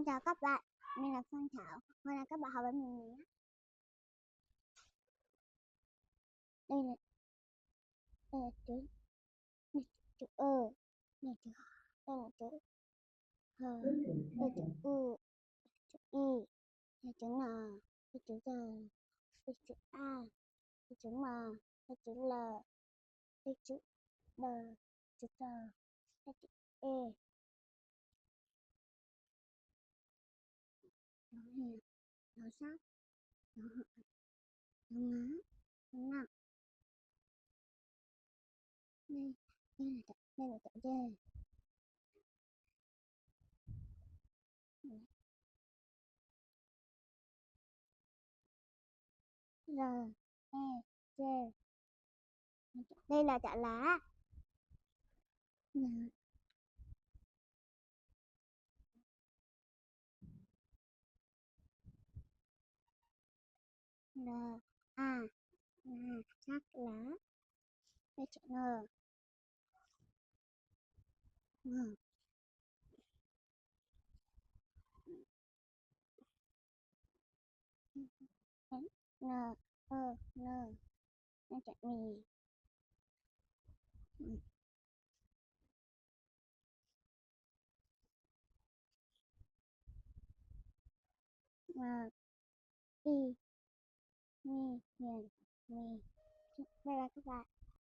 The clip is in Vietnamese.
Xin chào các bạn, mình là Phương Thảo. Hôm nay các bạn học với mình nhé. Đây là chữ, này chữ ơ, này chữ đây là chữ hờ, đây chữ u, chữ y, đây chữ n, đây chữ g, đây chữ a, đây chữ m, đây chữ l, đây chữ đ, chữ tờ, đây chữ e. Đó là nó sát, nó hở, nó ngá, nó nặng. Đây là chữ D. R, E, G. Đây là chả lá. N, N, A, sắc lá. Đây chữ N, N, N, N. Đây chữ mì. N, I, mi, hiền, mì. Bye bye các bạn.